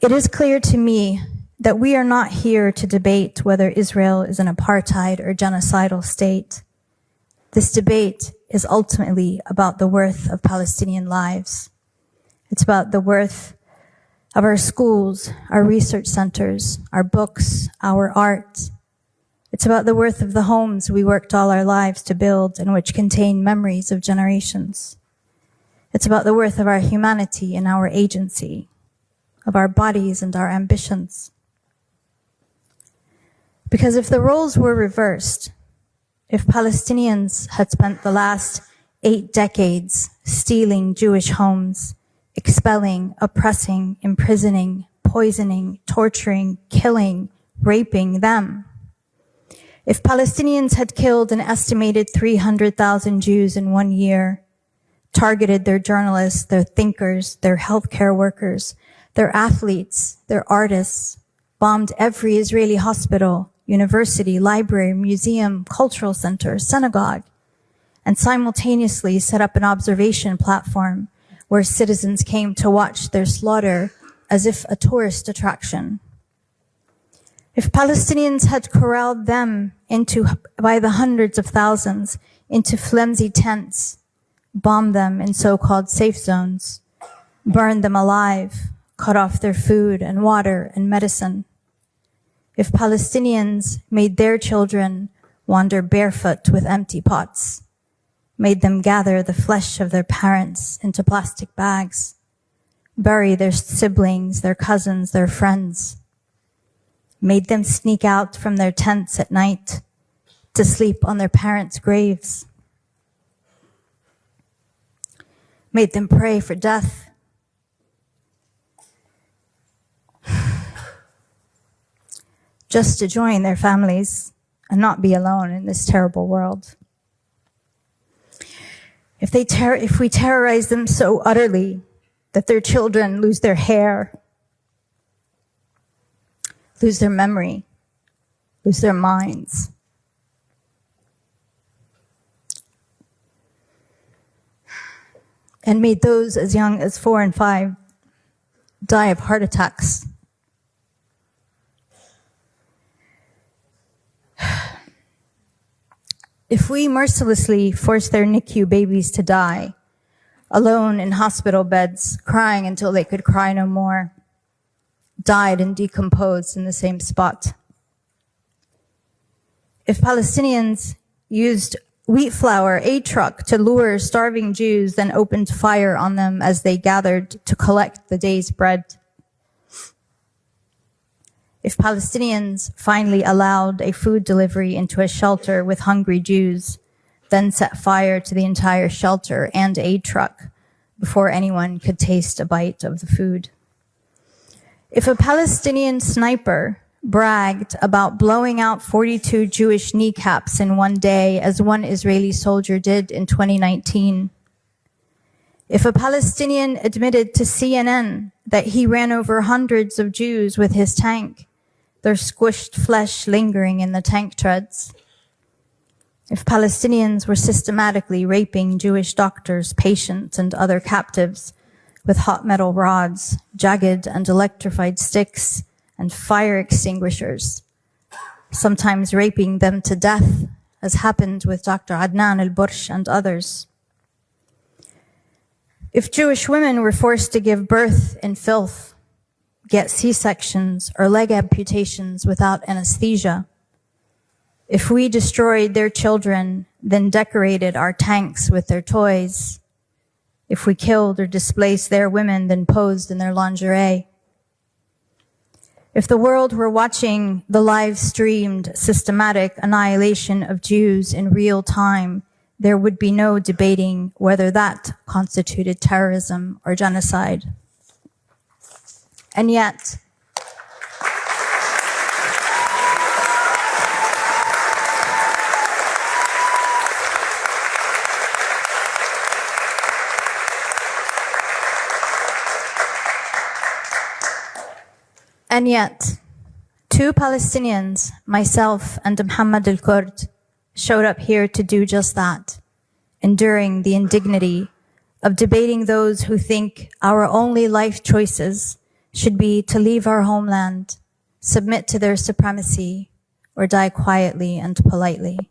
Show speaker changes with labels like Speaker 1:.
Speaker 1: It is clear to me that we are not here to debate whether Israel is an apartheid or genocidal state. This debate is ultimately about the worth of Palestinian lives. It's about the worth of our schools, our research centers, our books, our art. It's about the worth of the homes we worked all our lives to build and which contain memories of generations. It's about the worth of our humanity and our agency, of our bodies and our ambitions. Because if the roles were reversed, if Palestinians had spent the last 8 decades stealing Jewish homes, expelling, oppressing, imprisoning, poisoning, torturing, killing, raping them, if Palestinians had killed an estimated 300,000 Jews in 1 year, targeted their journalists, their thinkers, their healthcare workers, their athletes, their artists, bombed every Israeli hospital, university, library, museum, cultural center, synagogue, and simultaneously set up an observation platform where citizens came to watch their slaughter as if a tourist attraction. If Palestinians had corralled them by the hundreds of thousands into flimsy tents, bombed them in so-called safe zones, burned them alive, cut off their food and water and medicine. If Palestinians made their children wander barefoot with empty pots, made them gather the flesh of their parents into plastic bags, bury their siblings, their cousins, their friends, made them sneak out from their tents at night to sleep on their parents' graves, made them pray for death, just to join their families and not be alone in this terrible world. If we terrorize them so utterly that their children lose their hair, lose their memory, lose their minds, and made those as young as 4 and 5 die of heart attacks, if we mercilessly forced their NICU babies to die, alone in hospital beds, crying until they could cry no more, died and decomposed in the same spot. If Palestinians used wheat flour, a truck, to lure starving Jews, then opened fire on them as they gathered to collect the day's bread. If Palestinians finally allowed a food delivery into a shelter with hungry Jews, then set fire to the entire shelter and aid truck before anyone could taste a bite of the food. If a Palestinian sniper bragged about blowing out 42 Jewish kneecaps in one day, as one Israeli soldier did in 2019, if a Palestinian admitted to CNN that he ran over hundreds of Jews with his tank, their squished flesh lingering in the tank treads, if Palestinians were systematically raping Jewish doctors, patients, and other captives with hot metal rods, jagged and electrified sticks, and fire extinguishers, sometimes raping them to death, as happened with Dr. Adnan al-Bursh and others. If Jewish women were forced to give birth in filth, get C-sections or leg amputations without anesthesia, if we destroyed their children, then decorated our tanks with their toys, if we killed or displaced their women, then posed in their lingerie, if the world were watching the live-streamed systematic annihilation of Jews in real time, there would be no debating whether that constituted terrorism or genocide. And yet, two Palestinians, myself and Muhammad al-Kurd, showed up here to do just that, enduring the indignity of debating those who think our only life choices should be to leave our homeland, submit to their supremacy, or die quietly and politely.